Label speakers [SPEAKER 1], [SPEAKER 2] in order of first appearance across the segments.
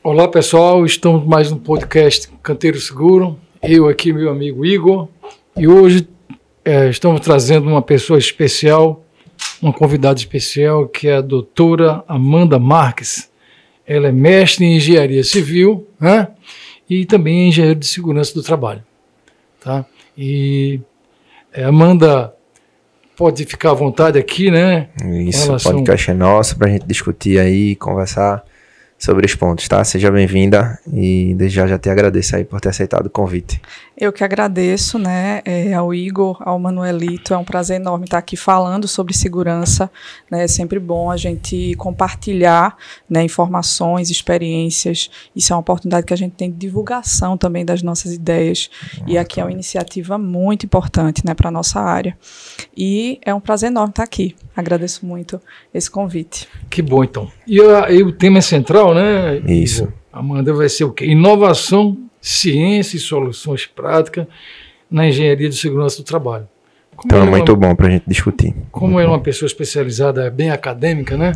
[SPEAKER 1] Olá pessoal, estamos mais no podcast Canteiro Seguro, eu aqui meu amigo Igor, e hoje estamos trazendo uma pessoa especial, uma convidada especial, que é a doutora Amanda Marques. Ela é mestre em engenharia civil, né? E também é engenheiro de segurança do trabalho. Tá? E Amanda pode ficar à vontade aqui, né?
[SPEAKER 2] Isso, o podcast é nosso para a gente discutir aí, conversar sobre os pontos, tá? Seja bem-vinda e desde já te agradeço aí por ter aceitado o convite.
[SPEAKER 3] Eu que agradeço, né, ao Igor, ao Manuelito, é um prazer enorme estar aqui falando sobre segurança, né, é sempre bom a gente compartilhar, né, informações, experiências, isso é uma oportunidade que a gente tem de divulgação também das nossas ideias, e aqui é uma iniciativa muito importante, né, para a nossa área, e é um prazer enorme estar aqui, agradeço muito esse convite.
[SPEAKER 1] Que bom, então. E o tema é central, né?
[SPEAKER 2] Isso.
[SPEAKER 1] Igor? Amanda, vai ser o quê? Inovação, ciência e soluções práticas na engenharia de segurança do trabalho.
[SPEAKER 2] Então é muito bom para a gente discutir.
[SPEAKER 1] Como ela é uma pessoa especializada, bem acadêmica, né?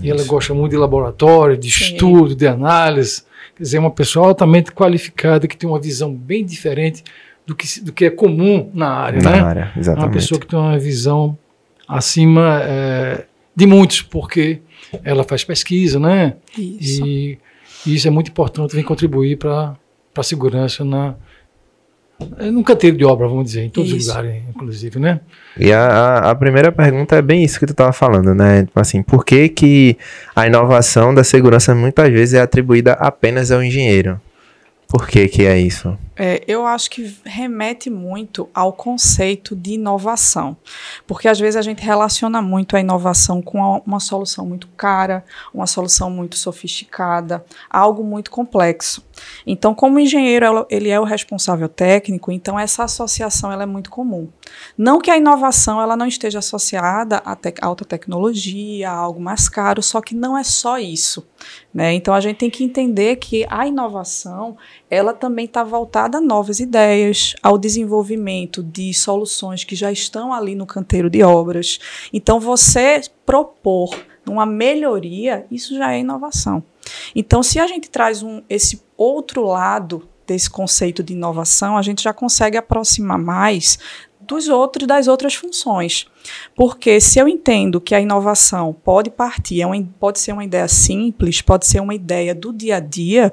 [SPEAKER 1] E ela gosta muito de laboratório, de estudo, de análise. Quer dizer, é uma pessoa altamente qualificada que tem uma visão bem diferente do que é comum na área, né?
[SPEAKER 2] Na área, exatamente.
[SPEAKER 1] É uma pessoa que tem uma visão acima de muitos, porque ela faz pesquisa, né?
[SPEAKER 3] Isso.
[SPEAKER 1] E isso é muito importante, vem contribuir para a segurança no canteiro de obra, vamos dizer, em todos os lugares, inclusive, né?
[SPEAKER 2] E a primeira pergunta é bem isso que tu estava falando, né? Tipo assim, por que a inovação da segurança muitas vezes é atribuída apenas ao engenheiro? Por que é isso?
[SPEAKER 3] Eu acho que remete muito ao conceito de inovação, porque às vezes a gente relaciona muito a inovação com uma solução muito cara, uma solução muito sofisticada, algo muito complexo. Então, como o engenheiro ele é o responsável técnico, então essa associação ela é muito comum. Não que a inovação ela não esteja associada a alta tecnologia, a algo mais caro, só que não é só isso, né? Então a gente tem que entender que a inovação ela também está voltada a novas ideias, ao desenvolvimento de soluções que já estão ali no canteiro de obras. Então, você propor uma melhoria, isso já é inovação. Então, se a gente traz esse outro lado desse conceito de inovação, a gente já consegue aproximar mais das outras funções. Porque se eu entendo que a inovação pode partir, pode ser uma ideia simples, pode ser uma ideia do dia a dia,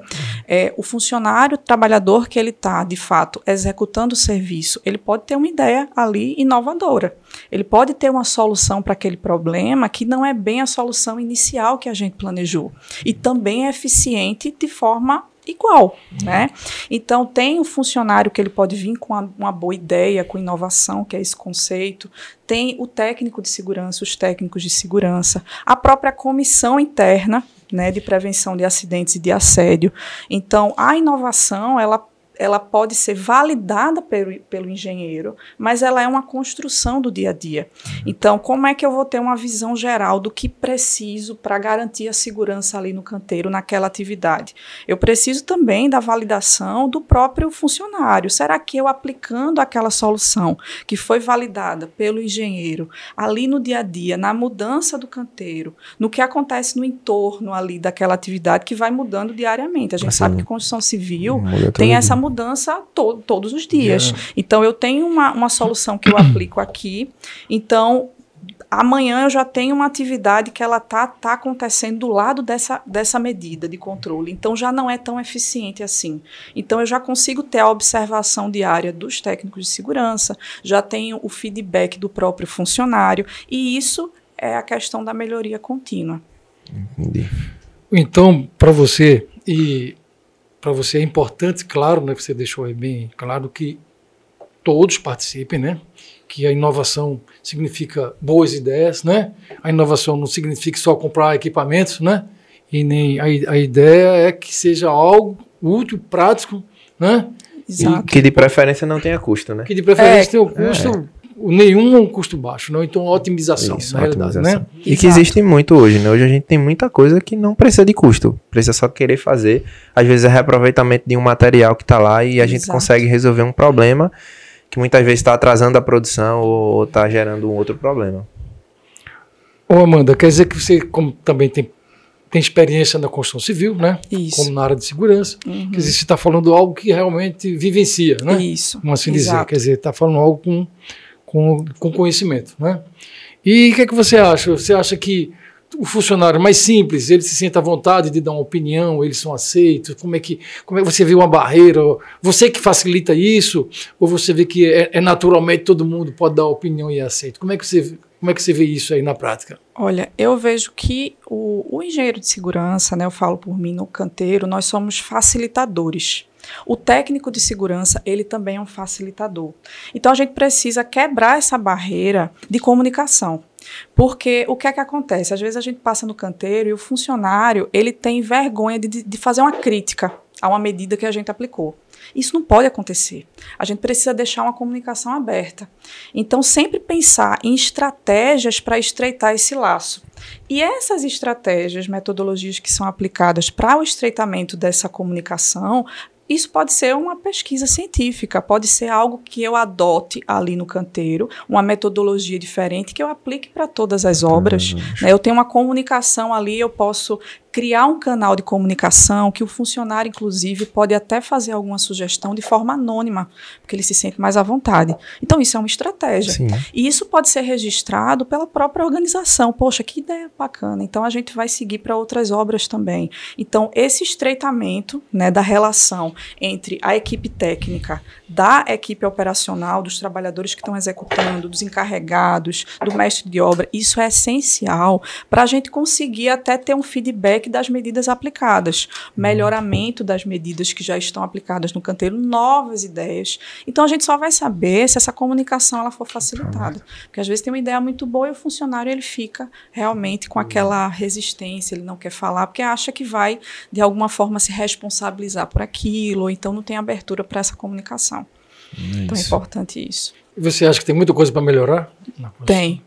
[SPEAKER 3] o funcionário, o trabalhador que ele está, de fato, executando o serviço, ele pode ter uma ideia ali inovadora. Ele pode ter uma solução para aquele problema que não é bem a solução inicial que a gente planejou. E também é eficiente de forma igual, né? Então, tem o funcionário que ele pode vir com uma boa ideia, com inovação, que é esse conceito. Tem o técnico de segurança, os técnicos de segurança, a própria comissão interna, né, de prevenção de acidentes e de assédio. Então, a inovação, ela pode ser validada pelo engenheiro, mas ela é uma construção do dia a dia. Então, como é que eu vou ter uma visão geral do que preciso para garantir a segurança ali no canteiro, naquela atividade? Eu preciso também da validação do próprio funcionário. Será que eu aplicando aquela solução que foi validada pelo engenheiro ali no dia a dia, na mudança do canteiro, no que acontece no entorno ali daquela atividade que vai mudando diariamente? A gente sabe que construção civil tem essa mudança todos os dias. Então, eu tenho uma solução que eu aplico aqui, então, amanhã eu já tenho uma atividade que ela tá acontecendo do lado dessa medida de controle, então já não é tão eficiente assim. Então, eu já consigo ter a observação diária dos técnicos de segurança, já tenho o feedback do próprio funcionário, e isso é a questão da melhoria contínua.
[SPEAKER 2] Entendi.
[SPEAKER 1] Então, para você é importante, claro, né, você deixou aí bem claro que todos participem, né? Que a inovação significa boas ideias, né? A inovação não significa só comprar equipamentos, né? E nem a ideia é que seja algo útil, prático, né?
[SPEAKER 3] Exato.
[SPEAKER 2] Que de preferência não tenha custo, né?
[SPEAKER 1] Que de preferência tenha o custo nenhum um custo baixo, não? Então otimização,
[SPEAKER 2] Isso,
[SPEAKER 1] na realidade, né?
[SPEAKER 2] E que existe muito hoje, né? Hoje a gente tem muita coisa que não precisa de custo, precisa só querer fazer. Às vezes é reaproveitamento de um material que está lá e a gente consegue resolver um problema que muitas vezes está atrasando a produção ou está gerando um outro problema.
[SPEAKER 1] Ô Amanda, quer dizer que você, como também tem tem experiência na construção civil, né?
[SPEAKER 3] Isso.
[SPEAKER 1] Como na área de segurança. Quer dizer, você está falando algo que realmente vivencia, né?
[SPEAKER 3] Isso.
[SPEAKER 1] Como assim dizer?
[SPEAKER 3] Exato.
[SPEAKER 1] Quer dizer, está falando algo com conhecimento, né? E o que é que você acha? Você acha que o funcionário mais simples, ele se sente à vontade de dar uma opinião, eles são aceitos? Como é que você vê uma barreira? Você que facilita isso? Ou você vê que naturalmente todo mundo pode dar opinião e é aceito? Como é que você vê isso aí na prática?
[SPEAKER 3] Olha, eu vejo que o engenheiro de segurança, né, eu falo por mim no canteiro, nós somos facilitadores. O técnico de segurança, ele também é um facilitador. Então, a gente precisa quebrar essa barreira de comunicação. Porque o que é que acontece? Às vezes a gente passa no canteiro e o funcionário, ele tem vergonha de fazer uma crítica a uma medida que a gente aplicou. Isso não pode acontecer. A gente precisa deixar uma comunicação aberta. Então, sempre pensar em estratégias para estreitar esse laço. E essas estratégias, metodologias que são aplicadas para o estreitamento dessa comunicação, isso pode ser uma pesquisa científica, pode ser algo que eu adote ali no canteiro, uma metodologia diferente que eu aplique para todas as obras. Né? Eu tenho uma comunicação ali, eu posso criar um canal de comunicação que o funcionário, inclusive, pode até fazer alguma sugestão de forma anônima, porque ele se sente mais à vontade. Então, isso é uma estratégia.
[SPEAKER 2] Sim.
[SPEAKER 3] E isso pode ser registrado pela própria organização. Poxa, que ideia bacana. Então, a gente vai seguir para outras obras também. Então, esse estreitamento, né, da relação entre a equipe técnica, da equipe operacional, dos trabalhadores que estão executando, dos encarregados, do mestre de obra, isso é essencial para a gente conseguir até ter um feedback das medidas aplicadas, melhoramento das medidas que já estão aplicadas no canteiro, novas ideias. Então, a gente só vai saber se essa comunicação ela for facilitada. Porque, às vezes, tem uma ideia muito boa e o funcionário ele fica realmente com aquela resistência, ele não quer falar, porque acha que vai, de alguma forma, se responsabilizar por aquilo, ou então não tem abertura para essa comunicação. Então, é importante isso.
[SPEAKER 1] E você acha que tem muita coisa para melhorar?
[SPEAKER 3] Tem.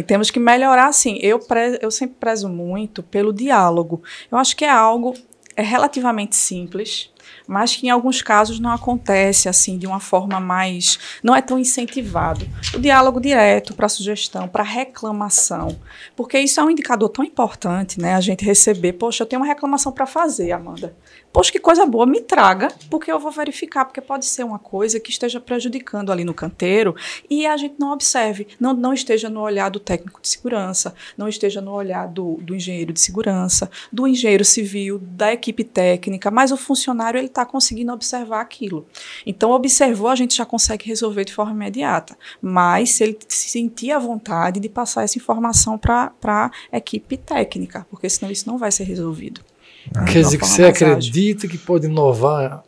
[SPEAKER 3] Temos que melhorar, sim. Eu sempre prezo muito pelo diálogo. Eu acho que é algo relativamente simples, mas que em alguns casos não acontece assim de uma forma mais, não é tão incentivado. O diálogo direto para sugestão, para reclamação, porque isso é um indicador tão importante, né? A gente receber, poxa, eu tenho uma reclamação para fazer, Amanda. Poxa, que coisa boa, me traga, porque eu vou verificar, porque pode ser uma coisa que esteja prejudicando ali no canteiro e a gente não observe, não esteja no olhar do técnico de segurança, não esteja no olhar do engenheiro de segurança, do engenheiro civil, da equipe técnica, mas o funcionário ele está conseguindo observar aquilo. Então, observou, a gente já consegue resolver de forma imediata, mas se ele se sentir à vontade de passar essa informação para a equipe técnica, porque senão isso não vai ser resolvido.
[SPEAKER 1] Quer dizer que você acredita que pode inovar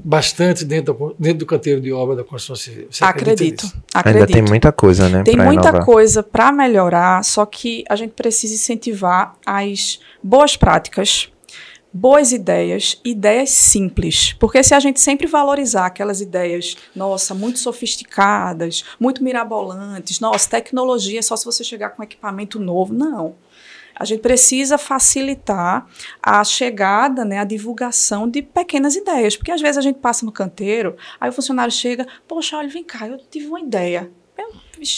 [SPEAKER 1] bastante dentro do canteiro de obra da construção civil? Você
[SPEAKER 3] acredito.
[SPEAKER 2] Ainda tem muita coisa, né?
[SPEAKER 3] Tem muita coisa para melhorar, só que a gente precisa incentivar as boas práticas, boas ideias, ideias simples. Porque se a gente sempre valorizar aquelas ideias, nossa, muito sofisticadas, muito mirabolantes, nossa, tecnologia é só se você chegar com equipamento novo. Não. A gente precisa facilitar a chegada, né, a divulgação de pequenas ideias, porque às vezes a gente passa no canteiro, aí o funcionário chega, poxa, olha, vem cá, eu tive uma ideia.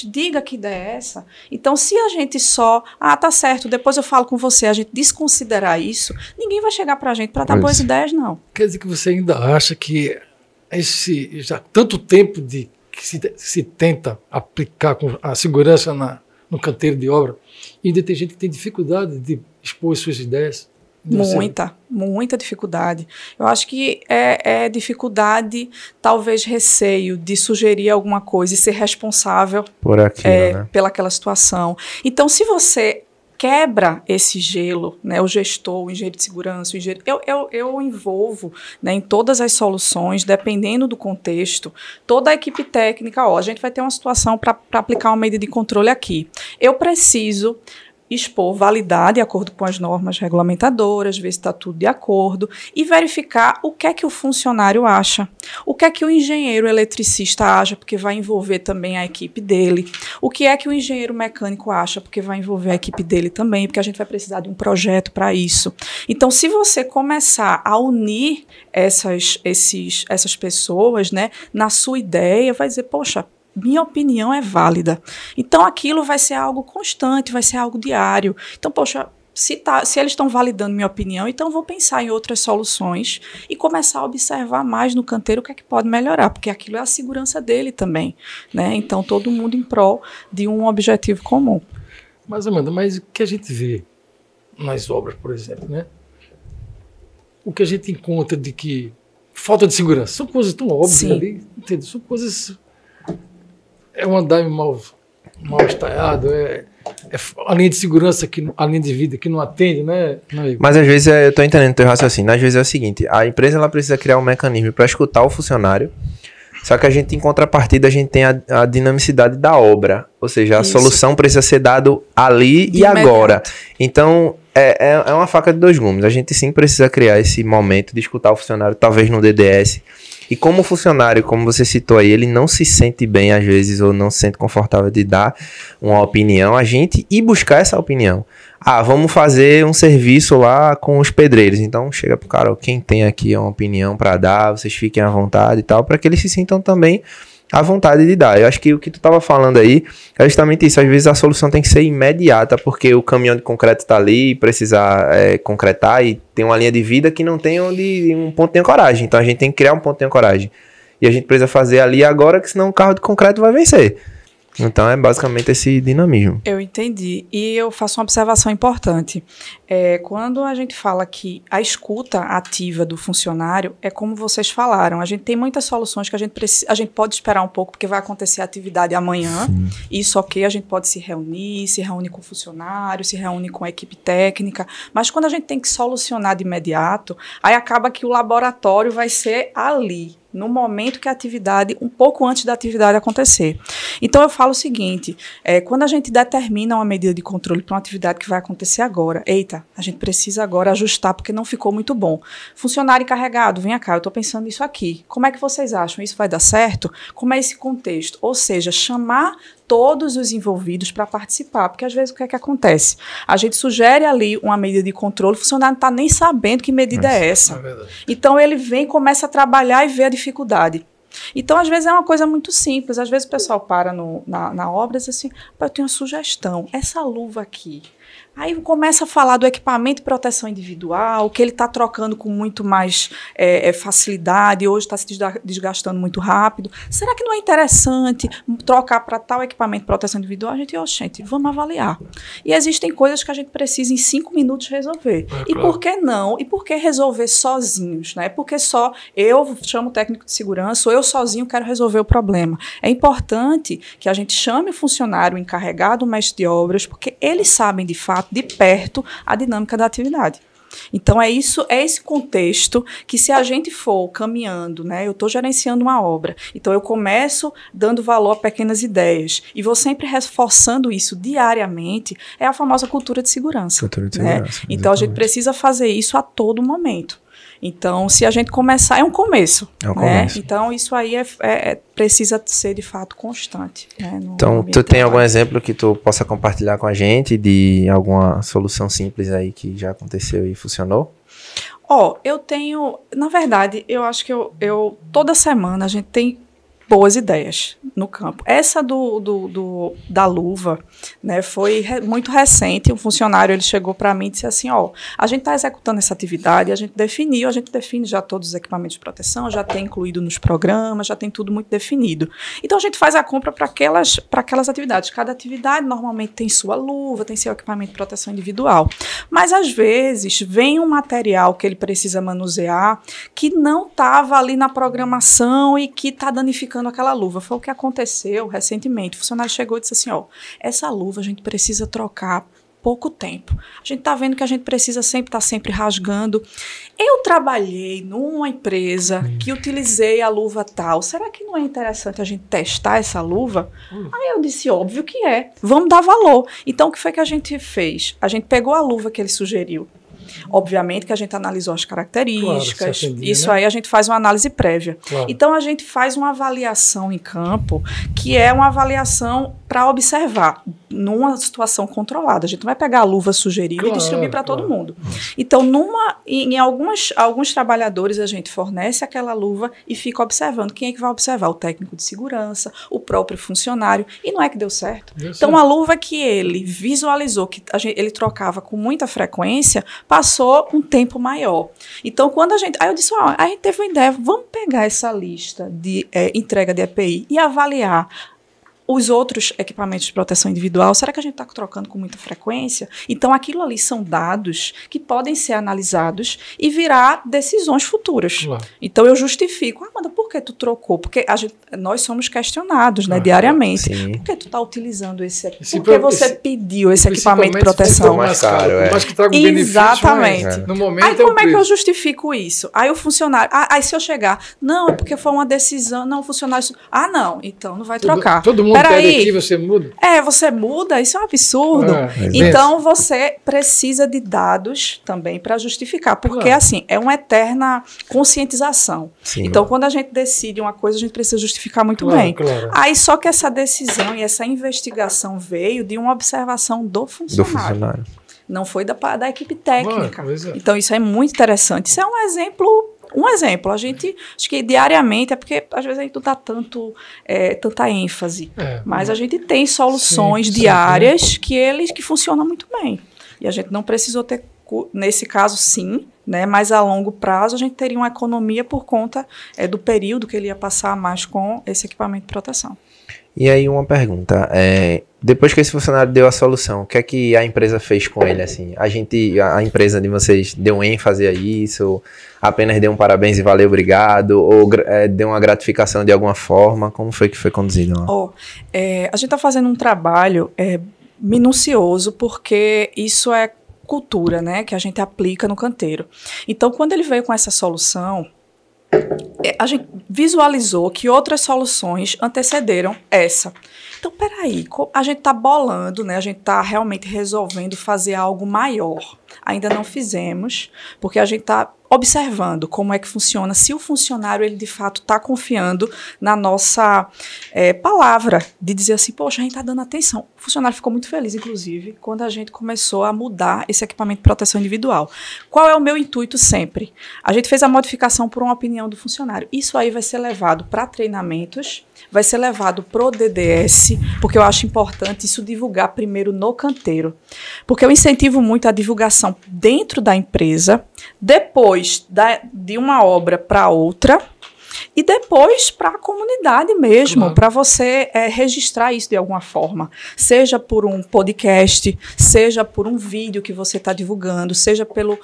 [SPEAKER 3] Diga que ideia é essa. Então, se a gente só, tá certo, depois eu falo com você, a gente desconsiderar isso, ninguém vai chegar para a gente para dar boas ideias, não.
[SPEAKER 1] Quer dizer que você ainda acha que já tanto tempo que se tenta aplicar com a segurança no canteiro de obra, e ainda tem gente que tem dificuldade de expor as suas ideias? Muita dificuldade. Eu acho que é dificuldade, talvez receio de sugerir alguma coisa e ser responsável
[SPEAKER 2] por aquilo, né?
[SPEAKER 3] pelaquela situação. Então, se você quebra esse gelo, né, o gestor, o engenheiro de segurança, o engenheiro, eu envolvo, né, em todas as soluções, dependendo do contexto, toda a equipe técnica, a gente vai ter uma situação para aplicar uma medida de controle aqui. Eu preciso expor, validar de acordo com as normas regulamentadoras, ver se está tudo de acordo e verificar o que é que o funcionário acha, o que é que o engenheiro eletricista acha, porque vai envolver também a equipe dele, o que é que o engenheiro mecânico acha, porque vai envolver a equipe dele também, porque a gente vai precisar de um projeto para isso. Então, se você começar a unir essas pessoas, né, na sua ideia, vai dizer, poxa, minha opinião é válida. Então, aquilo vai ser algo constante, vai ser algo diário. Então, poxa, Se eles estão validando minha opinião, então vou pensar em outras soluções e começar a observar mais no canteiro o que é que pode melhorar, porque aquilo é a segurança dele também, né? Então, todo mundo em prol de um objetivo comum.
[SPEAKER 1] Mas, Amanda, o que a gente vê nas obras, por exemplo, né? O que a gente encontra de que falta de segurança, são coisas tão óbvias ali, entendeu? São coisas... É um andaime mal estalhado, a linha de segurança, a linha de vida que não atende, né?
[SPEAKER 2] Mas às vezes, eu estou entendendo o teu raciocínio, às vezes é o seguinte, a empresa ela precisa criar um mecanismo para escutar o funcionário, só que a gente, em contrapartida, a gente tem a dinamicidade da obra, ou seja, a solução precisa ser dada ali e agora. Então, é uma faca de dois gumes, a gente sim precisa criar esse momento de escutar o funcionário, talvez no DDS. E como o funcionário, como você citou aí, ele não se sente bem às vezes ou não se sente confortável de dar uma opinião, a gente ir buscar essa opinião. Vamos fazer um serviço lá com os pedreiros. Então chega pro cara, quem tem aqui uma opinião para dar, vocês fiquem à vontade e tal, para que eles se sintam também à vontade de dar. Eu acho que o que tu estava falando aí é justamente isso. Às vezes a solução tem que ser imediata, porque o caminhão de concreto está ali, precisa concretar e tem uma linha de vida que não tem um ponto de ancoragem. Então a gente tem que criar um ponto de ancoragem. E a gente precisa fazer ali agora, que senão o carro de concreto vai vencer. Então é basicamente esse dinamismo.
[SPEAKER 3] Eu entendi. E eu faço uma observação importante. Quando a gente fala que a escuta ativa do funcionário, é como vocês falaram, a gente tem muitas soluções que a gente pode esperar um pouco, porque vai acontecer a atividade amanhã. Sim. Isso a gente pode se reúne com o funcionário, se reúne com a equipe técnica, mas quando a gente tem que solucionar de imediato, aí acaba que o laboratório vai ser ali, no momento que a atividade, um pouco antes da atividade acontecer. Então, eu falo o seguinte, quando a gente determina uma medida de controle para uma atividade que vai acontecer agora, a gente precisa agora ajustar porque não ficou muito bom. Funcionário encarregado, vem cá, eu estou pensando nisso aqui. Como é que vocês acham? Isso vai dar certo? Como é esse contexto? Ou seja, chamar todos os envolvidos para participar, porque às vezes o que é que acontece? A gente sugere ali uma medida de controle, o funcionário não está nem sabendo que medida é essa. Então ele vem, começa a trabalhar e vê a dificuldade. Então, às vezes, é uma coisa muito simples. Às vezes o pessoal para na obra e diz assim, eu tenho uma sugestão, essa luva aqui. Aí começa a falar do equipamento de proteção individual, que ele está trocando com muito mais facilidade, hoje está se desgastando muito rápido. Será que não é interessante trocar para tal equipamento de proteção individual? A gente, vamos avaliar. E existem coisas que a gente precisa em 5 minutos resolver. E por que não? E por que resolver sozinhos? Né? Porque só eu chamo o técnico de segurança ou eu sozinho quero resolver o problema. É importante que a gente chame o funcionário, o encarregado, o mestre de obras, porque eles sabem de fato, de perto, a dinâmica da atividade. Então, é esse contexto que, se a gente for caminhando, né, eu estou gerenciando uma obra, então eu começo dando valor a pequenas ideias e vou sempre reforçando isso diariamente, é a famosa cultura de segurança. Cultura de segurança, né? Então, a gente precisa fazer isso a todo momento. Então, se a gente começar, é um começo. Né? Então, isso aí precisa ser, de fato, constante. Né,
[SPEAKER 2] então, tu tem algum exemplo que tu possa compartilhar com a gente de alguma solução simples aí que já aconteceu e funcionou?
[SPEAKER 3] Eu tenho... Na verdade, eu acho que toda semana a gente tem boas ideias no campo. Essa da luva, né, foi muito recente. Um funcionário, ele chegou para mim e disse assim, a gente está executando essa atividade, a gente define já todos os equipamentos de proteção, já tem incluído nos programas, já tem tudo muito definido. Então, a gente faz a compra para aquelas atividades. Cada atividade normalmente tem sua luva, tem seu equipamento de proteção individual. Mas, às vezes, vem um material que ele precisa manusear que não estava ali na programação e que está danificando aquela luva. Foi o que aconteceu recentemente. O funcionário chegou e disse assim, essa luva a gente precisa trocar pouco tempo. A gente está vendo que a gente precisa estar sempre rasgando. Eu trabalhei numa empresa que utilizei a luva tal. Será que não é interessante a gente testar essa luva? Aí eu disse, óbvio que é. Vamos dar valor. Então, o que foi que a gente fez? A gente pegou a luva que ele sugeriu. Obviamente que a gente analisou as características, isso aí a gente faz uma análise prévia. Então, a gente faz uma avaliação em campo, que é uma avaliação para observar numa situação controlada. A gente não vai pegar a luva sugerida e distribuir para todo mundo. Então, em alguns trabalhadores, a gente fornece aquela luva e fica observando. Quem é que vai observar? O técnico de segurança, o próprio funcionário. E não é que deu certo. Então, a luva que ele visualizou, que ele trocava com muita frequência, passou um tempo maior. Então, quando aí eu disse, a gente teve uma ideia, vamos pegar essa lista de entrega de EPI e avaliar os outros equipamentos de proteção individual, será que a gente está trocando com muita frequência? Então, aquilo ali são dados que podem ser analisados e virar decisões futuras. Claro. Então, eu justifico. Amanda, por que tu trocou? Porque nós somos questionados, né, diariamente. Sim. Por que tu está utilizando esse equipamento? Por que você pediu esse equipamento de proteção?
[SPEAKER 2] Mais caro,
[SPEAKER 1] mas que traga um
[SPEAKER 3] exatamente.
[SPEAKER 1] Benefício, no momento
[SPEAKER 3] aí, como é que eu justifico isso? Aí, o funcionário... aí, se eu chegar... Não, é porque foi uma decisão... Não, o funcionário... não. Então, não vai trocar.
[SPEAKER 1] Todo mundo pede aqui, você muda?
[SPEAKER 3] Você muda, isso é um absurdo. Então, você precisa de dados também para justificar, porque, assim, é uma eterna conscientização. Sim. Então, quando a gente decide uma coisa, a gente precisa justificar muito bem. Claro. Aí, só que essa decisão e essa investigação veio de uma observação do funcionário. Não foi da equipe técnica. Então, isso é muito interessante. Isso é um exemplo... a gente, acho que diariamente, é porque às vezes a gente não dá tanta ênfase, mas a gente tem soluções diárias que funcionam muito bem. E a gente não precisou ter, nesse caso sim, né, mas a longo prazo a gente teria uma economia por conta do período que ele ia passar mais com esse equipamento de proteção.
[SPEAKER 2] E aí uma pergunta, depois que esse funcionário deu a solução, o que é que a empresa fez com ele, assim? A empresa de vocês deu ênfase a isso, apenas deu um parabéns e valeu, obrigado, ou deu uma gratificação de alguma forma? Como foi que foi conduzido lá?
[SPEAKER 3] A gente está fazendo um trabalho minucioso, porque isso é cultura, né, que a gente aplica no canteiro. Então, quando ele veio com essa solução, a gente visualizou que outras soluções antecederam essa. Então, peraí, a gente está bolando, né? A gente está realmente resolvendo fazer algo maior. Ainda não fizemos, porque a gente está observando como é que funciona, se o funcionário, ele de fato está confiando na nossa palavra, de dizer assim, poxa, a gente está dando atenção. O funcionário ficou muito feliz, inclusive, quando a gente começou a mudar esse equipamento de proteção individual. Qual é o meu intuito sempre? A gente fez a modificação por uma opinião do funcionário. Isso aí vai ser levado para treinamentos, vai ser levado para o DDS, porque eu acho importante isso divulgar primeiro no canteiro. Porque eu incentivo muito a divulgação dentro da empresa, depois de uma obra para outra, e depois para a comunidade mesmo, para você registrar isso de alguma forma. Seja por um podcast, seja por um vídeo que você está divulgando, seja pelo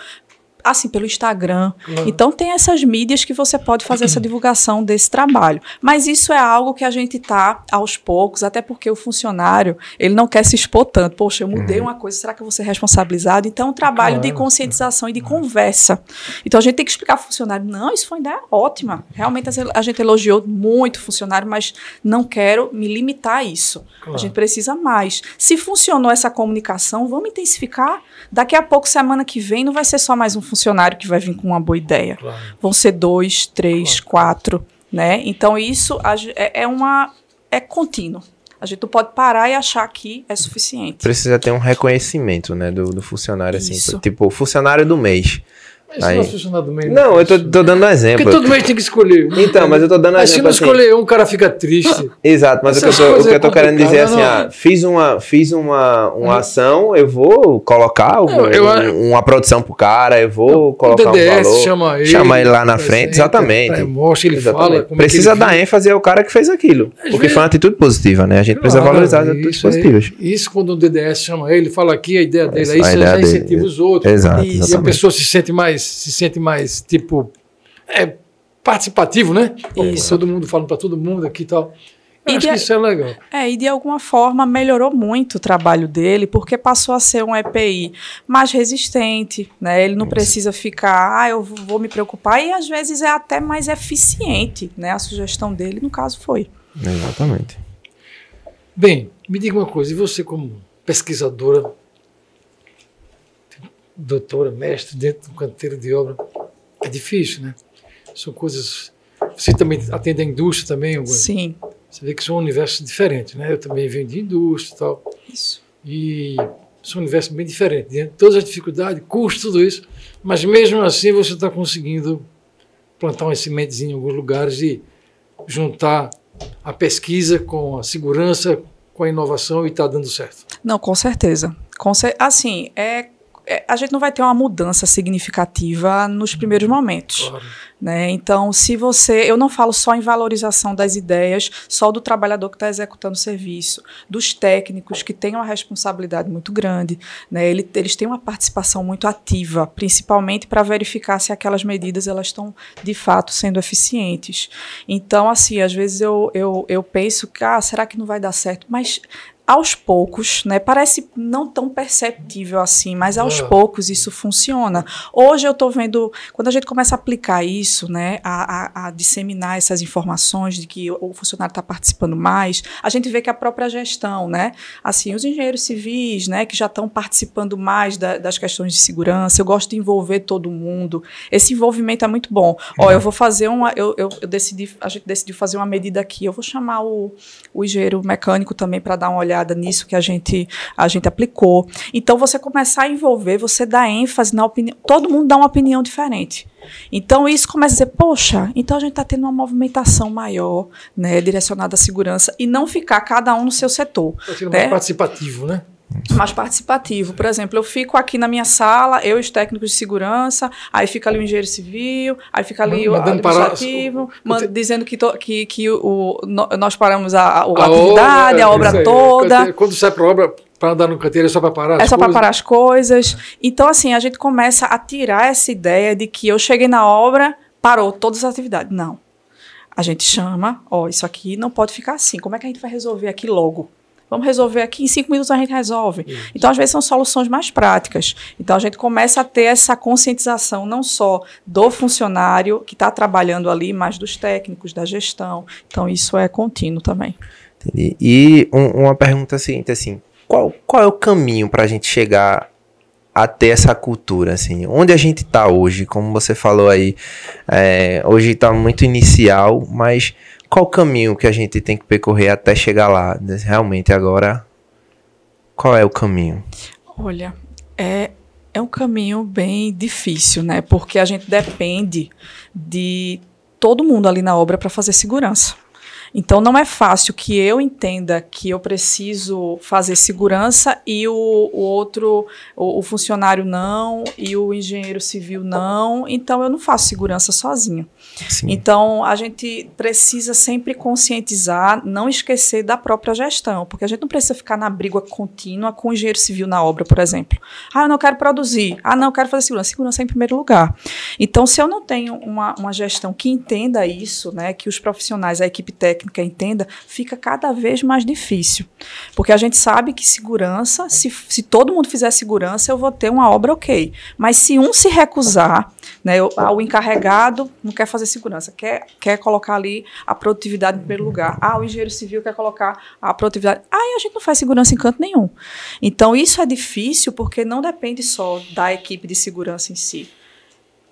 [SPEAKER 3] Instagram. Então, tem essas mídias que você pode fazer essa divulgação desse trabalho. Mas isso é algo que a gente está, aos poucos, até porque o funcionário, ele não quer se expor tanto. Poxa, eu mudei uma coisa, será que eu vou ser responsabilizado? Então, é um trabalho de conscientização e de conversa. Então, a gente tem que explicar para o funcionário, não, isso foi uma ideia ótima. Realmente, a gente elogiou muito o funcionário, mas não quero me limitar a isso. A gente precisa mais. Se funcionou essa comunicação, vamos intensificar. Daqui a pouco, semana que vem, não vai ser só mais um funcionário que vai vir com uma boa ideia. Vão ser 2, 3, 4, né? Então, isso é contínuo. A gente não pode parar e achar que é suficiente.
[SPEAKER 2] Precisa ter um reconhecimento, né, do funcionário, assim, tipo, funcionário do mês.
[SPEAKER 1] Isso não é funcionário do mês.
[SPEAKER 2] Não, eu tô dando um exemplo.
[SPEAKER 1] Porque todo mês tem que escolher.
[SPEAKER 2] Então, mas eu tô dando um exemplo.
[SPEAKER 1] Se não escolher um, o cara fica triste.
[SPEAKER 2] Exato, mas o que eu tô querendo dizer é assim, fiz uma ação, eu vou colocar uma produção pro cara, eu vou colocar um valor. Chama ele lá na frente, exatamente.
[SPEAKER 1] Mostra, ele fala.
[SPEAKER 2] Precisa dar ênfase ao cara que fez aquilo. Porque foi uma atitude positiva, né? A gente precisa valorizar as atitudes positivas.
[SPEAKER 1] Isso quando o DDS chama ele, fala aqui a ideia dele, aí você já incentiva os outros.
[SPEAKER 2] Exato.
[SPEAKER 1] E a pessoa se sente mais, tipo, participativo, né? Isso. Todo mundo falando para todo mundo aqui e tal. Eu acho que isso é legal.
[SPEAKER 3] E de alguma forma melhorou muito o trabalho dele, porque passou a ser um EPI mais resistente, né? Ele não precisa ficar, eu vou me preocupar, e às vezes é até mais eficiente, né? A sugestão dele, no caso, foi.
[SPEAKER 2] Exatamente.
[SPEAKER 1] Bem, me diga uma coisa, e você como pesquisadora, doutora, mestre, dentro do canteiro de obra, é difícil, né? São coisas... Você também atende a indústria também?
[SPEAKER 3] Sim.
[SPEAKER 1] Você vê que são um universo diferente, né? Eu também venho de indústria e tal.
[SPEAKER 3] Isso.
[SPEAKER 1] e são um universo bem diferente, né? Todas as dificuldades, custo, tudo isso, mas mesmo assim você está conseguindo plantar uma sementezinha em alguns lugares e juntar a pesquisa com a segurança, com a inovação e está dando certo.
[SPEAKER 3] Não, com certeza. Assim, a gente não vai ter uma mudança significativa nos primeiros momentos.
[SPEAKER 1] Claro.
[SPEAKER 3] Né? Então, eu não falo só em valorização das ideias, só do trabalhador que está executando o serviço, dos técnicos que têm uma responsabilidade muito grande, né? Eles têm uma participação muito ativa, principalmente para verificar se aquelas medidas elas estão de fato sendo eficientes. Então, assim, às vezes eu penso que será que não vai dar certo? Mas aos poucos, né? Parece não tão perceptível assim, mas aos poucos isso funciona. Hoje eu estou vendo, quando a gente começa a aplicar isso, né, a disseminar essas informações de que o funcionário está participando mais, a gente vê que a própria gestão, né, assim, os engenheiros civis, né, que já estão participando mais das questões de segurança, eu gosto de envolver todo mundo, esse envolvimento é muito bom. Eu vou fazer a gente decidiu fazer uma medida aqui, eu vou chamar o engenheiro mecânico também para dar uma olhada nisso que a gente aplicou. Então, você começar a envolver, você dá ênfase na opinião, todo mundo dá uma opinião diferente. Então, isso começa a dizer, poxa, então a gente está tendo uma movimentação maior, né, direcionada à segurança, e não ficar cada um no seu setor.
[SPEAKER 1] Está sendo mais participativo, né?
[SPEAKER 3] Mais participativo. Por exemplo, eu fico aqui na minha sala, eu e os técnicos de segurança, aí fica ali o engenheiro civil, aí fica ali o administrativo, dizendo que nós paramos a atividade, a obra toda.
[SPEAKER 1] Quando sai para a obra, para andar no canteiro, é só para parar as coisas?
[SPEAKER 3] É só para parar as coisas. Então, assim, a gente começa a tirar essa ideia de que eu cheguei na obra, parou todas as atividades. Não. A gente chama, isso aqui não pode ficar assim. Como é que a gente vai resolver aqui logo? Vamos resolver aqui, em 5 minutos a gente resolve. Então, às vezes, são soluções mais práticas. Então, a gente começa a ter essa conscientização, não só do funcionário que está trabalhando ali, mas dos técnicos, da gestão. Então, isso é contínuo também.
[SPEAKER 2] Entendi. E uma pergunta seguinte, assim, qual é o caminho para a gente chegar a ter essa cultura, assim? Onde a gente está hoje? Como você falou aí, hoje está muito inicial, mas qual o caminho que a gente tem que percorrer até chegar lá? Realmente agora, qual é o caminho?
[SPEAKER 3] Olha, é um caminho bem difícil, né? Porque a gente depende de todo mundo ali na obra para fazer segurança. Então, não é fácil que eu entenda que eu preciso fazer segurança e o funcionário não, e o engenheiro civil não. Então, eu não faço segurança sozinho. Sim. Então, a gente precisa sempre conscientizar, não esquecer da própria gestão, porque a gente não precisa ficar na briga contínua com o engenheiro civil na obra, por exemplo. Eu não quero produzir. Não, eu quero fazer segurança. Segurança é em primeiro lugar. Então, se eu não tenho uma gestão que entenda isso, né, que os profissionais, a equipe técnica entenda, fica cada vez mais difícil. Porque a gente sabe que segurança, se todo mundo fizer segurança, eu vou ter uma obra ok. Mas se um se recusar, né, o encarregado não quer fazer segurança, quer colocar ali a produtividade em primeiro lugar. O engenheiro civil quer colocar a produtividade. Aí a gente não faz segurança em canto nenhum. Então, isso é difícil porque não depende só da equipe de segurança em si.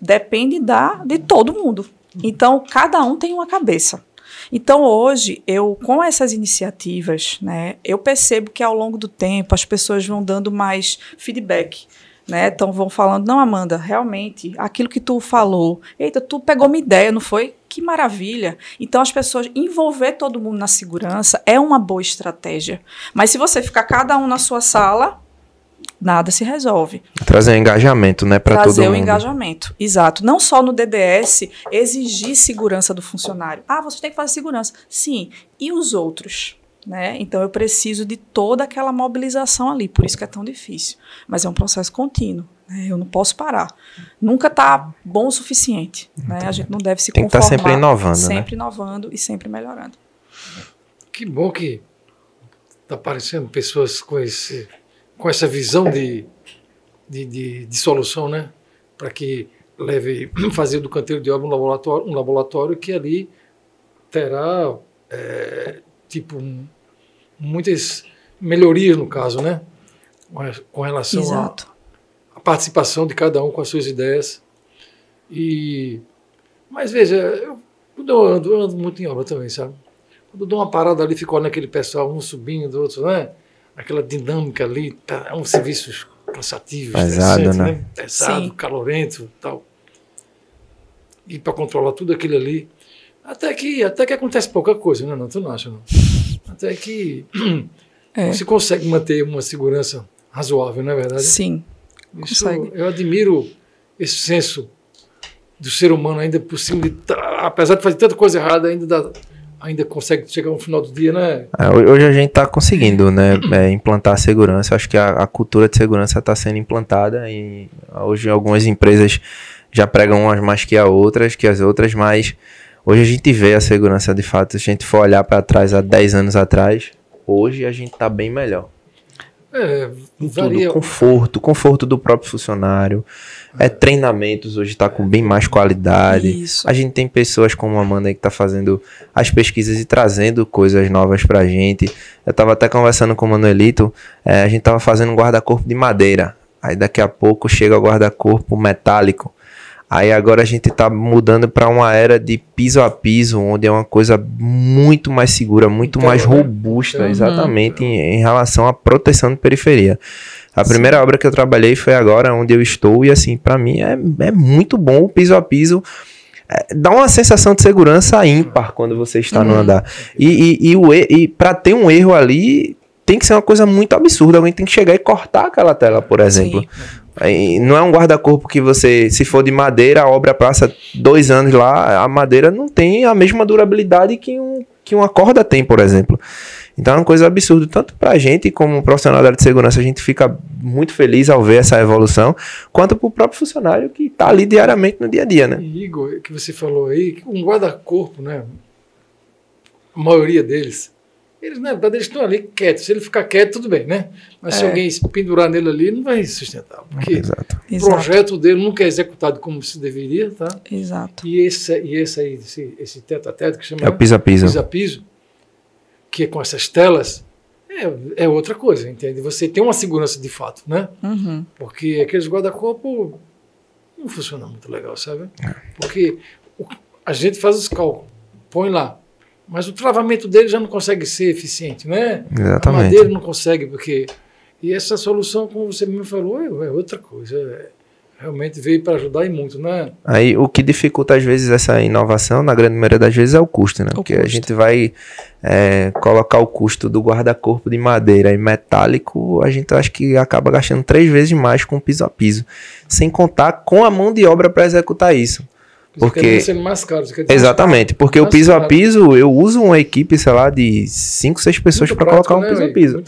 [SPEAKER 3] Depende de todo mundo. Então, cada um tem uma cabeça. Então, hoje, com essas iniciativas, né, eu percebo que ao longo do tempo as pessoas vão dando mais feedback. Né? Então, vão falando, não, Amanda, realmente, aquilo que tu falou, eita, tu pegou uma ideia, não foi? Que maravilha. Então, as pessoas, envolver todo mundo na segurança é uma boa estratégia. Mas se você ficar cada um na sua sala, nada se resolve.
[SPEAKER 2] Trazer engajamento, né, para todo mundo.
[SPEAKER 3] Trazer o engajamento, exato. Não só no DDS, exigir segurança do funcionário. Você tem que fazer segurança. Sim, e os outros? Né? Então, eu preciso de toda aquela mobilização ali, por isso que é tão difícil. Mas é um processo contínuo, né? Eu não posso parar. Nunca está bom o suficiente. Né? A gente não deve se conformar.
[SPEAKER 2] Tem que estar sempre inovando,
[SPEAKER 3] sempre inovando e sempre melhorando.
[SPEAKER 1] Que bom que está aparecendo pessoas com essa visão de solução, né? Para que leve fazer do canteiro de obra um laboratório que ali terá muitas melhorias no caso, né? Com relação à participação de cada um com as suas ideias. Mas veja, quando eu ando muito em obra também, sabe? Quando eu dou uma parada ali, fico olhando aquele pessoal, um subindo, outro, né? aquela dinâmica ali, é um serviço cansativo,
[SPEAKER 2] pesado, né?
[SPEAKER 1] Pesado, sim, calorento e tal. E para controlar tudo aquilo ali, até que acontece pouca coisa, né? Não, tu não acha, não? Até que você consegue manter uma segurança razoável, não é verdade?
[SPEAKER 3] Sim,
[SPEAKER 1] isso,
[SPEAKER 3] consegue.
[SPEAKER 1] Eu admiro esse senso do ser humano ainda por cima, apesar de fazer tanta coisa errada, ainda consegue chegar no final do dia, né?
[SPEAKER 2] Hoje a gente está conseguindo, né, implantar a segurança. Acho que a cultura de segurança está sendo implantada e hoje algumas empresas já pregam umas mais que as outras, mas hoje a gente vê a segurança de fato. Se a gente for olhar para trás, há 10 anos atrás, hoje a gente está bem melhor. Tudo, conforto do próprio funcionário, treinamentos hoje está com bem mais qualidade.
[SPEAKER 3] Isso.
[SPEAKER 2] A gente tem pessoas como a Amanda aí que está fazendo as pesquisas e trazendo coisas novas pra gente. Eu estava até conversando com o Manuelito, a gente estava fazendo um guarda-corpo de madeira, aí daqui a pouco chega o guarda-corpo metálico. Aí agora a gente está mudando para uma era de piso a piso, onde é uma coisa muito mais segura, muito mais robusta, exatamente, em relação à proteção de periferia. A primeira obra que eu trabalhei foi agora, onde eu estou, e assim, para mim é muito bom o piso a piso. Dá uma sensação de segurança ímpar quando você está no andar. E para ter um erro ali, tem que ser uma coisa muito absurda. Alguém tem que chegar e cortar aquela tela, por exemplo. Não é um guarda-corpo que você, se for de madeira, a obra passa 2 anos lá, a madeira não tem a mesma durabilidade que uma corda tem, por exemplo. Então é uma coisa absurda, tanto pra gente como profissional da área de segurança, a gente fica muito feliz ao ver essa evolução, quanto pro próprio funcionário que tá ali diariamente no dia a dia, né?
[SPEAKER 1] E Igor, o que você falou aí, um guarda-corpo, né, a maioria deles, eles, na verdade, eles estão ali quietos. Se ele ficar quieto, tudo bem, né? Mas se alguém se pendurar nele ali, não vai sustentar. Porque o projeto dele nunca é executado como se deveria, tá?
[SPEAKER 3] Exato.
[SPEAKER 1] E esse teto-a-teto, que chama...
[SPEAKER 2] É o piso-a-piso.
[SPEAKER 1] Piso-a-piso, que é com essas telas, é outra coisa, entende? Você tem uma segurança de fato, né?
[SPEAKER 3] Uhum.
[SPEAKER 1] Porque aqueles guarda-corpo não funcionam muito legal, sabe? Porque a gente faz os cálculos, põe lá, mas o travamento dele já não consegue ser eficiente, né?
[SPEAKER 2] Exatamente.
[SPEAKER 1] A madeira não consegue, porque... E essa solução, como você me falou, é outra coisa. Realmente veio para ajudar e muito, né?
[SPEAKER 2] Aí o que dificulta às vezes essa inovação, na grande maioria das vezes, é o custo, né? Porque a gente vai colocar o custo do guarda-corpo de madeira e metálico, a gente acho que acaba gastando 3 vezes mais com piso a piso, sem contar com a mão de obra para executar isso. Porque
[SPEAKER 1] sendo mais caro,
[SPEAKER 2] exatamente, porque o piso a piso, eu uso uma equipe, sei lá, de 5, 6 pessoas para colocar um piso a piso.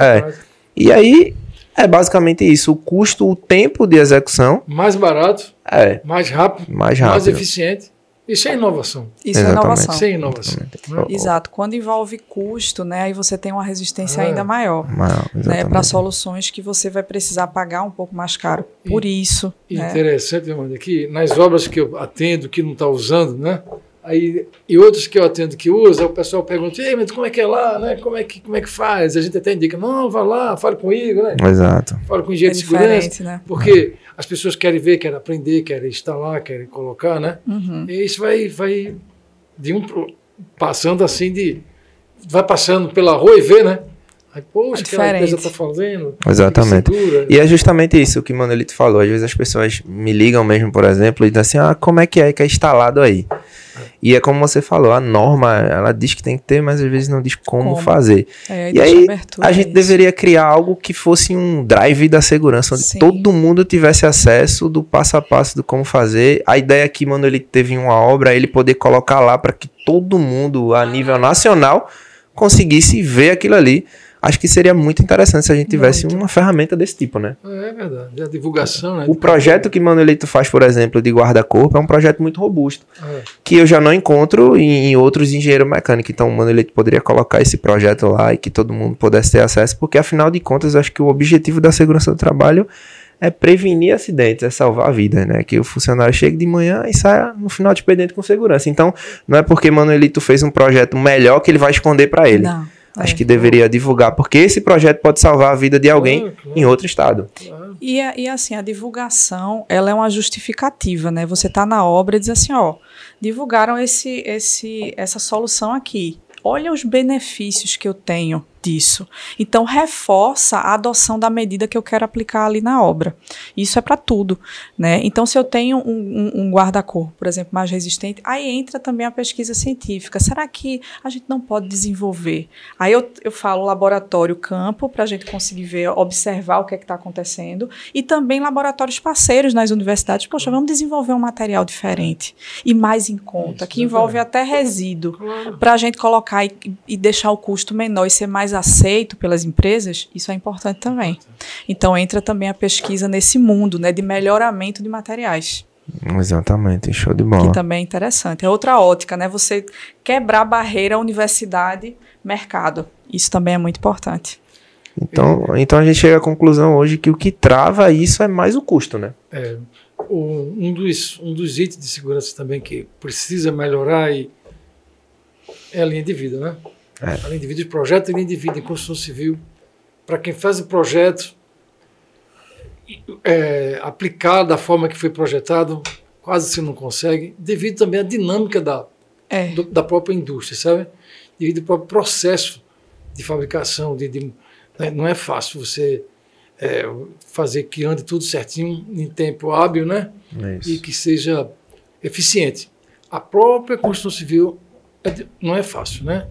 [SPEAKER 2] E aí é basicamente isso, o custo, o tempo de execução.
[SPEAKER 1] Mais barato, mais rápido, mais eficiente. Isso é inovação.
[SPEAKER 3] Isso é inovação.
[SPEAKER 1] Isso é inovação.
[SPEAKER 3] Exato. Quando envolve custo, né, aí você tem uma resistência ainda maior, né, para soluções que você vai precisar pagar um pouco mais caro. Por isso.
[SPEAKER 1] Interessante, Amanda, que nas obras que eu atendo, que não está usando, né? Aí, e outros que eu atendo que usa, o pessoal pergunta, ei, mas como é que é lá, né? Como é que faz? A gente até indica, não, vá lá, fale comigo, né?
[SPEAKER 2] Exato.
[SPEAKER 1] Fale com o engenheiro de segurança, né? Porque as pessoas querem ver, querem aprender, querem instalar, querem colocar, né? E isso vai passando assim vai passando pela rua e vê, né? Aí, poxa, que a empresa está fazendo.
[SPEAKER 2] Exatamente. E é justamente isso que o Manuelito falou. Às vezes as pessoas me ligam mesmo, por exemplo, e dizem assim, como é que é instalado aí? E é como você falou, a norma, ela diz que tem que ter, mas às vezes não diz como fazer. E aí a gente deveria criar algo que fosse um drive da segurança, onde todo mundo tivesse acesso do passo a passo do como fazer. A ideia aqui, Manuelito teve uma obra, ele poder colocar lá para que todo mundo, a nível nacional, conseguisse ver aquilo ali. Acho que seria muito interessante se a gente tivesse uma ferramenta desse tipo, né?
[SPEAKER 1] É verdade. A divulgação, né?
[SPEAKER 2] O projeto que Manuelito faz, por exemplo, de guarda-corpo, é um projeto muito robusto. Que eu já não encontro em outros engenheiros mecânicos. Então, o Manuelito poderia colocar esse projeto lá e que todo mundo pudesse ter acesso, porque, afinal de contas, acho que o objetivo da segurança do trabalho é prevenir acidentes, é salvar a vida, né? Que o funcionário chegue de manhã e saia no final do expediente com segurança. Então, não é porque Manuelito fez um projeto melhor que ele vai esconder para ele.
[SPEAKER 3] Não.
[SPEAKER 2] Acho que deveria divulgar, porque esse projeto pode salvar a vida de alguém em outro estado.
[SPEAKER 3] E assim, a divulgação, ela é uma justificativa, né? Você está na obra e diz assim, divulgaram essa solução aqui. Olha os benefícios que eu tenho, disso. Então, reforça a adoção da medida que eu quero aplicar ali na obra. Isso é para tudo, né? Então, se eu tenho um guarda-corpo, por exemplo, mais resistente, aí entra também a pesquisa científica. Será que a gente não pode desenvolver? Aí eu falo laboratório campo, para a gente conseguir ver, observar o que é que está acontecendo, e também laboratórios parceiros nas universidades. Poxa, vamos desenvolver um material diferente e mais em conta, que envolve até resíduo, para a gente colocar e deixar o custo menor e ser mais aceito pelas empresas. Isso é importante também. Então, entra também a pesquisa nesse mundo, né, de melhoramento de materiais.
[SPEAKER 2] Exatamente, show de bola.
[SPEAKER 3] Que também é interessante. É outra ótica, né? Você quebrar a barreira universidade-mercado. Isso também é muito importante.
[SPEAKER 2] Então a gente chega à conclusão hoje que o que trava isso é mais o custo, né?
[SPEAKER 1] Um dos itens de segurança também que precisa melhorar é a linha de vida, né? A linha de vida de projeto e linha de vida em construção civil. Para quem faz o projeto, aplicar da forma que foi projetado, quase se não consegue, devido também à dinâmica da própria indústria, sabe? Devido ao próprio processo de fabricação. Não é fácil você fazer que ande tudo certinho, em tempo hábil, né? E que seja eficiente. A própria construção civil não é fácil, né?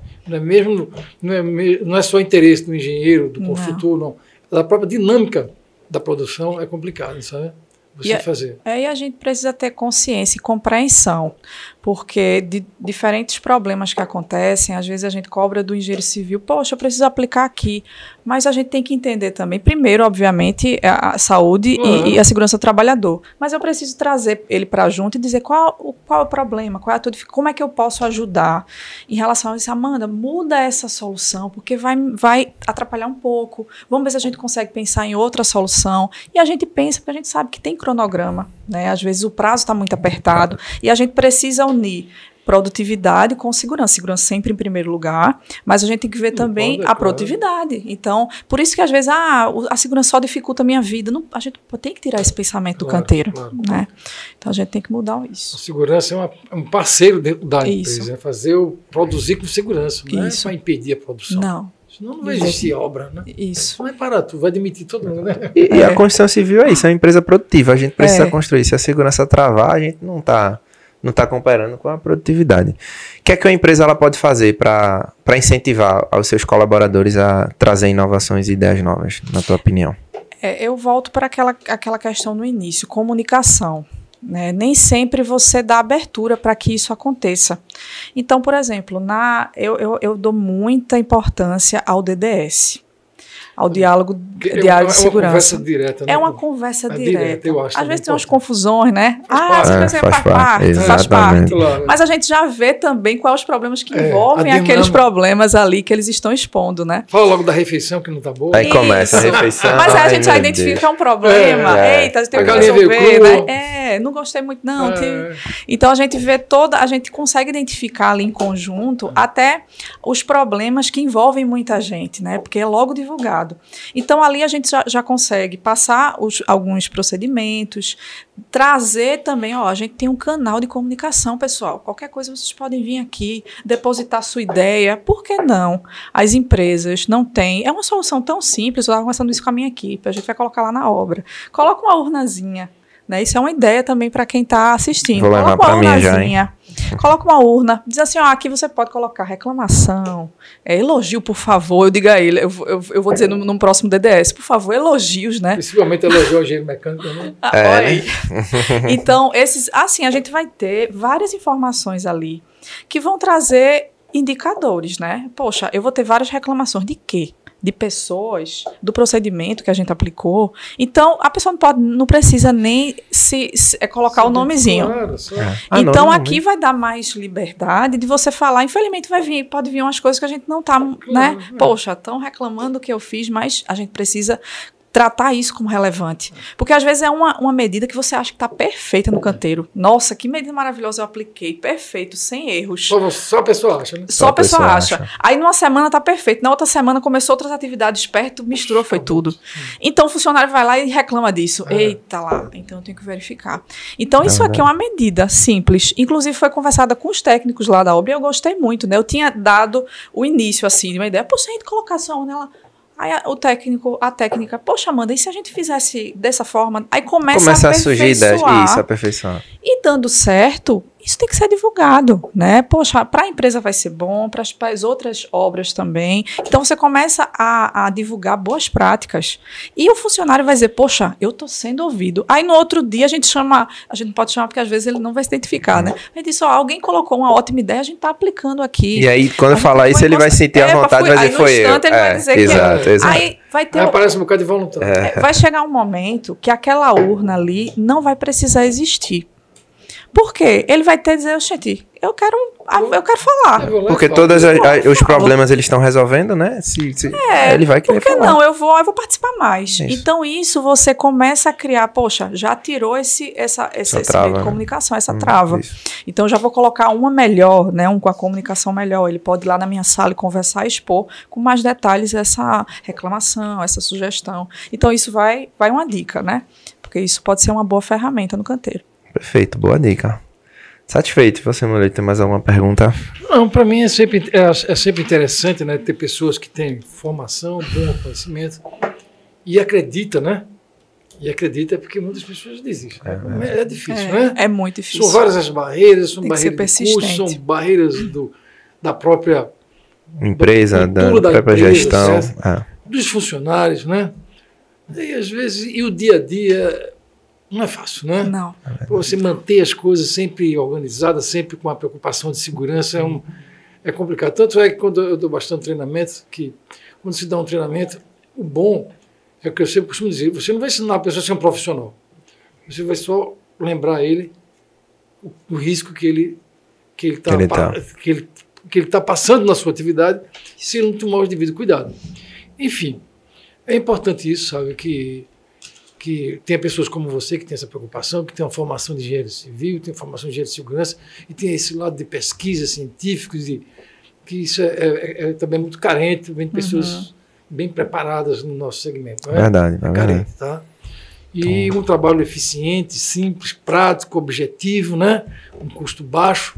[SPEAKER 1] Não é só interesse do engenheiro, do construtor, não. A própria dinâmica da produção é complicada, sabe? Você fazer.
[SPEAKER 3] E a gente precisa ter consciência e compreensão, porque de diferentes problemas que acontecem, às vezes a gente cobra do engenheiro civil, poxa, eu preciso aplicar aqui, mas a gente tem que entender também, primeiro, obviamente, a saúde e a segurança do trabalhador, mas eu preciso trazer ele para junto e dizer qual é o problema, como é que eu posso ajudar em relação a isso. Amanda, muda essa solução, porque vai atrapalhar um pouco, vamos ver se a gente consegue pensar em outra solução, e a gente pensa, porque a gente sabe que tem cronograma, né? Às vezes o prazo está muito apertado e a gente precisa unir produtividade com segurança. Segurança sempre em primeiro lugar, mas a gente tem que ver também a produtividade. Então, por isso que às vezes a segurança só dificulta a minha vida. Não, a gente tem que tirar esse pensamento do canteiro. Né? Então, a gente tem que mudar isso.
[SPEAKER 1] A segurança é um parceiro dentro da empresa. Produzir com segurança. Não é para impedir a produção.
[SPEAKER 3] Não.
[SPEAKER 1] Senão não vai existir obra, né?
[SPEAKER 3] Isso.
[SPEAKER 1] Não vai parar, tu vai demitir todo mundo, né?
[SPEAKER 2] E a construção civil é isso, é uma empresa produtiva. A gente precisa construir. Se a segurança travar, a gente não está comparando com a produtividade. O que é que a empresa ela pode fazer para incentivar os seus colaboradores a trazer inovações e ideias novas, na tua opinião?
[SPEAKER 3] Eu volto para aquela questão no início, comunicação. Né? Nem sempre você dá abertura para que isso aconteça. Então, por exemplo, eu dou muita importância ao DDS, ao diálogo diário de segurança.
[SPEAKER 1] É uma conversa direta, né?
[SPEAKER 3] É uma conversa direta.
[SPEAKER 1] Eu acho.
[SPEAKER 3] Às vezes tem umas confusões, né?
[SPEAKER 2] Faz parte.
[SPEAKER 1] Claro.
[SPEAKER 3] Mas a gente já vê também quais os problemas que envolvem aqueles problemas ali que eles estão expondo, né?
[SPEAKER 1] Fala logo da refeição que não está boa.
[SPEAKER 2] Aí começa a refeição.
[SPEAKER 3] Mas aí a gente já identifica um problema. Eita, a gente tem que resolver, né? Não gostei muito, não. Então a gente vê a gente consegue identificar ali em conjunto até os problemas que envolvem muita gente, né? Porque é logo divulgado. Então, ali a gente já consegue passar alguns procedimentos, trazer também, a gente tem um canal de comunicação, pessoal. Qualquer coisa vocês podem vir aqui, depositar sua ideia. Por que não? As empresas não têm. É uma solução tão simples, eu estava conversando isso com a minha equipe, a gente vai colocar lá na obra. Coloca uma urnazinha. Né? Isso é uma ideia também para quem está assistindo.
[SPEAKER 2] Vou levar
[SPEAKER 3] coloca uma
[SPEAKER 2] urnazinha.
[SPEAKER 3] Coloca uma urna. Diz assim, aqui você pode colocar reclamação, elogio, por favor. Eu digo a ele, eu vou dizer num próximo DDS, por favor, elogios, né?
[SPEAKER 1] Principalmente elogio ao engenheiro mecânico, né?
[SPEAKER 3] Olha aí. Então, a gente vai ter várias informações ali que vão trazer indicadores, né? Poxa, eu vou ter várias reclamações de quê? De pessoas, do procedimento que a gente aplicou. Então, a pessoa não precisa nem colocar o nomezinho. Claro, então, aqui vai dar mais liberdade de você falar. Infelizmente, pode vir umas coisas que a gente não está, né? Poxa, estão reclamando do que eu fiz, mas a gente precisa tratar isso como relevante. Porque às vezes é uma medida que você acha que está perfeita no canteiro. Nossa, que medida maravilhosa eu apliquei. Perfeito, sem erros.
[SPEAKER 1] Só a pessoa acha, né?
[SPEAKER 3] Só a pessoa acha. Aí numa semana está perfeito. Na outra semana começou outras atividades perto, misturou, foi tudo. Então o funcionário vai lá e reclama disso. Eita lá, então eu tenho que verificar. Então isso aqui é uma medida simples. Inclusive foi conversada com os técnicos lá da obra e eu gostei muito, né? Eu tinha dado o início, assim, de uma ideia. Poxa, a gente colocar só uma nela... Aí a técnica, poxa, Amanda, e se a gente fizesse dessa forma? Aí começa a surgir ideias,
[SPEAKER 2] isso, aperfeiçoar.
[SPEAKER 3] E dando certo, isso tem que ser divulgado, né? Poxa, para a empresa vai ser bom, para as outras obras também. Então, você começa a divulgar boas práticas. E o funcionário vai dizer, poxa, eu estou sendo ouvido. Aí, no outro dia, a gente não pode chamar porque às vezes ele não vai se identificar, né? A gente diz, alguém colocou uma ótima ideia, a gente está aplicando aqui.
[SPEAKER 2] E aí, quando falar isso, ele vai sentir a vontade, vai dizer, foi eu.
[SPEAKER 3] Ele vai dizer
[SPEAKER 2] exato, exato.
[SPEAKER 3] Aí vai ter...
[SPEAKER 1] aparece um bocado de voluntário.
[SPEAKER 3] Vai chegar um momento que aquela urna ali não vai precisar existir. Por quê? Ele vai ter que dizer, gente, eu quero falar.
[SPEAKER 2] Porque todos os problemas eles estão resolvendo, né? Ele vai querer falar.
[SPEAKER 3] Por que não? Eu vou participar mais. Isso. Então, isso você começa a criar, poxa, já tirou essa meio de comunicação, essa trava. Isso. Então, já vou colocar uma melhor, né? Com a comunicação melhor. Ele pode ir lá na minha sala e conversar e expor com mais detalhes essa reclamação, essa sugestão. Então, isso vai uma dica, né? Porque isso pode ser uma boa ferramenta no canteiro.
[SPEAKER 2] Perfeito, boa dica. Satisfeito. Você, Moleiro, tem mais alguma pergunta?
[SPEAKER 1] Não, para mim é sempre interessante, né, ter pessoas que têm formação, bom conhecimento e acredita, né? E acredita porque muitas pessoas desistem. É difícil, né?
[SPEAKER 3] É muito difícil.
[SPEAKER 1] São várias as barreiras, são barreiras de custo, são barreiras da própria
[SPEAKER 2] empresa, da própria gestão,
[SPEAKER 1] dos funcionários, né? E às vezes, o dia a dia não é fácil, né?
[SPEAKER 3] Não.
[SPEAKER 1] Você manter as coisas sempre organizadas, sempre com a preocupação de segurança é complicado. Tanto é que quando eu dou bastante treinamento, que quando se dá um treinamento, o bom é o que eu sempre costumo dizer, você não vai ensinar a pessoa a ser um profissional. Você vai só lembrar ele o risco que ele está passando na sua atividade se ele não tomar o devido cuidado. Enfim, é importante isso, sabe, que tenha pessoas como você que tem essa preocupação, que tem uma formação de engenheiro civil, tem uma formação de engenheiro de segurança e tem esse lado de pesquisa científica, que isso é também muito carente, vem de pessoas bem preparadas no nosso segmento. Não é?
[SPEAKER 2] Verdade,
[SPEAKER 1] é carente, tá? E um trabalho eficiente, simples, prático, objetivo, né? Um custo baixo,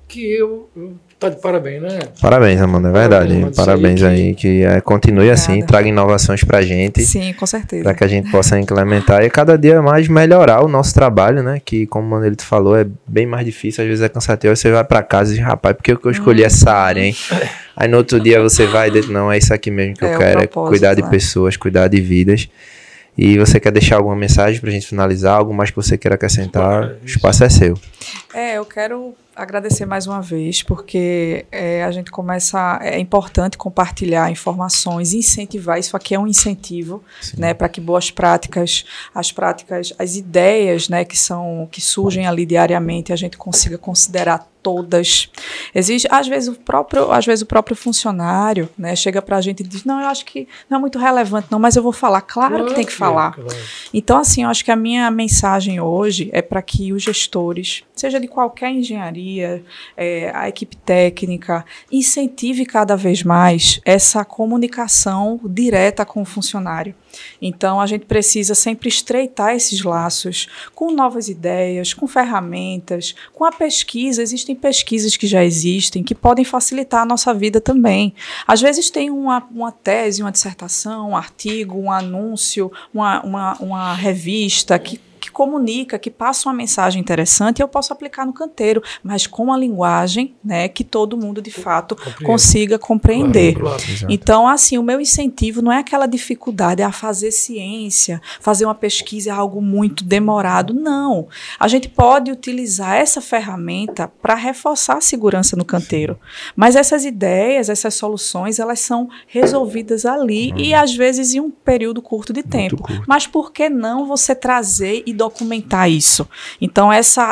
[SPEAKER 1] que eu tá de parabéns, né?
[SPEAKER 2] Parabéns, Amanda, é verdade. Parabéns aí, que continue assim, traga inovações pra gente.
[SPEAKER 3] Sim, com certeza.
[SPEAKER 2] Para que a gente possa implementar e cada dia mais melhorar o nosso trabalho, né? Que, como o Manelito falou, é bem mais difícil, às vezes é cansativo. Aí você vai pra casa e diz, rapaz, por que eu escolhi essa área, hein? Aí no outro dia você vai e diz, não, é isso aqui mesmo que eu quero, é cuidar de pessoas, cuidar de vidas. E você quer deixar alguma mensagem pra gente finalizar? Algo mais que você queira acrescentar? O espaço é seu.
[SPEAKER 3] Eu quero agradecer mais uma vez, porque a gente começa, é importante compartilhar informações, incentivar, isso aqui é um incentivo, né, para que boas práticas, as ideias, né, que surgem ali diariamente, a gente consiga considerar todas. Existe, às vezes o próprio funcionário, né, chega para a gente e diz, não, eu acho que não é muito relevante não, mas eu vou falar, claro que tem que falar. Claro. Então, assim, eu acho que a minha mensagem hoje é para que os gestores, seja de qualquer engenharia, a equipe técnica, incentive cada vez mais essa comunicação direta com o funcionário. Então, a gente precisa sempre estreitar esses laços com novas ideias, com ferramentas, com a pesquisa. Existem pesquisas que já existem, que podem facilitar a nossa vida também. Às vezes tem uma tese, uma dissertação, um artigo, um anúncio, uma revista que comunica, que passa uma mensagem interessante e eu posso aplicar no canteiro, mas com a linguagem, né, que todo mundo, de fato, consiga compreender. Claro. Então, assim, o meu incentivo não é aquela dificuldade a fazer ciência, fazer uma pesquisa é algo muito demorado, não. A gente pode utilizar essa ferramenta para reforçar a segurança no canteiro, mas essas ideias, essas soluções, elas são resolvidas ali e, às vezes, em um período curto de tempo. Mas por que não você trazer e documentar isso? Então,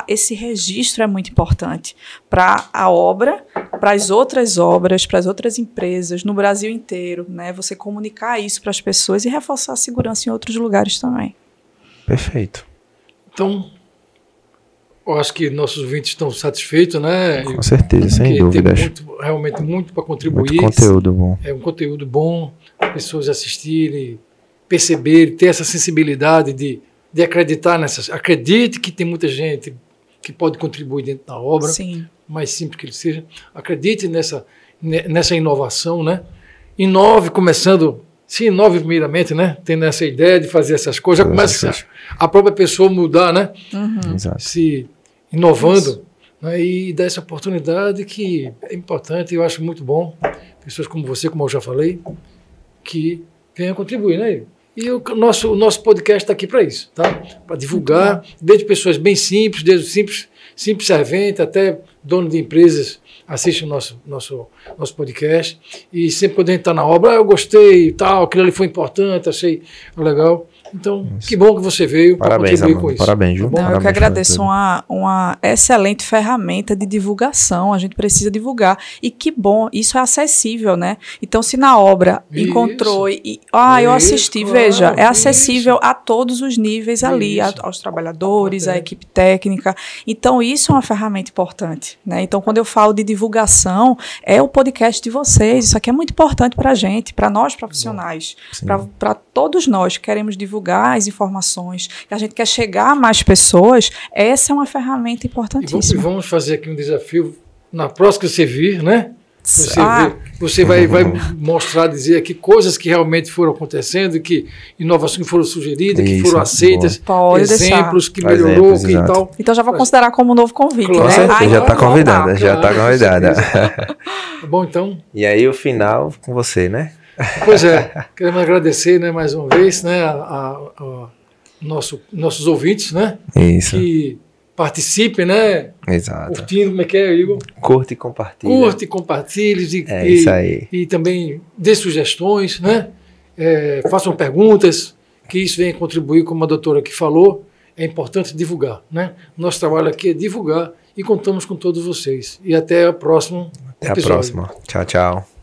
[SPEAKER 3] esse registro é muito importante para a obra, para as outras obras, para as outras empresas, no Brasil inteiro, né? Você comunicar isso para as pessoas e reforçar a segurança em outros lugares também.
[SPEAKER 2] Perfeito.
[SPEAKER 1] Então, eu acho que nossos ouvintes estão satisfeitos, né?
[SPEAKER 2] Com certeza, sem dúvidas.
[SPEAKER 1] Tem realmente muito para contribuir.
[SPEAKER 2] Muito conteúdo bom.
[SPEAKER 1] É um conteúdo bom, pessoas assistirem, perceberem, ter essa sensibilidade de acreditar nessas. Acredite que tem muita gente que pode contribuir dentro da obra,
[SPEAKER 3] Sim.
[SPEAKER 1] mais simples que ele seja. Acredite nessa inovação, né? Inove começando, se inove primeiramente, né? Tendo essa ideia de fazer essas coisas, já começa a própria pessoa mudar, né?
[SPEAKER 3] Uhum.
[SPEAKER 2] Exato.
[SPEAKER 1] Se inovando, né? E dar essa oportunidade que é importante, eu acho muito bom. Pessoas como você, como eu já falei, que venham contribuir, né? E o nosso podcast está aqui para isso, tá? Para divulgar, desde pessoas bem simples, desde o simples servente até dono de empresas assistem o nosso podcast e sempre quando a gente está na obra, eu gostei e tal, aquilo ali foi importante, achei legal. Então, que bom que você veio para contribuir com isso.
[SPEAKER 2] Parabéns, Ju.
[SPEAKER 3] Não, eu que agradeço, uma excelente ferramenta de divulgação, a gente precisa divulgar. E que bom, isso é acessível, né? Então, se na obra encontrou eu assisti, claro, veja, é acessível a todos os níveis ali, aos trabalhadores, à equipe técnica. Então, isso é uma ferramenta importante, né? Então, quando eu falo de divulgação, é o podcast de vocês, isso aqui é muito importante para a gente, para nós profissionais, para todos nós que queremos divulgar as informações, que a gente quer chegar a mais pessoas, essa é uma ferramenta importantíssima.
[SPEAKER 1] E vamos fazer aqui um desafio, na próxima que você vir, né? Você vai mostrar, dizer aqui coisas que realmente foram acontecendo, que inovações que foram sugeridas, que foram aceitas, exemplos que melhorou e tal.
[SPEAKER 3] Então já vou considerar como um novo convite,
[SPEAKER 2] né? Já está convidada, já está convidada.
[SPEAKER 1] Tá bom, então.
[SPEAKER 2] E aí o final com você, né?
[SPEAKER 1] Pois é, queremos agradecer, né, mais uma vez, né, nossos ouvintes, né?
[SPEAKER 2] Isso.
[SPEAKER 1] Que participem, né?
[SPEAKER 2] Exato.
[SPEAKER 1] Curtindo, como é que é, Igor?
[SPEAKER 2] Curte e compartilha.
[SPEAKER 1] Curte, compartilhe
[SPEAKER 2] isso aí.
[SPEAKER 1] E também dê sugestões, né? Façam perguntas, que isso venha contribuir, como a doutora aqui falou, é importante divulgar, né? Nosso trabalho aqui é divulgar e contamos com todos vocês. E até a próxima.
[SPEAKER 2] Até a próxima. Tchau, tchau.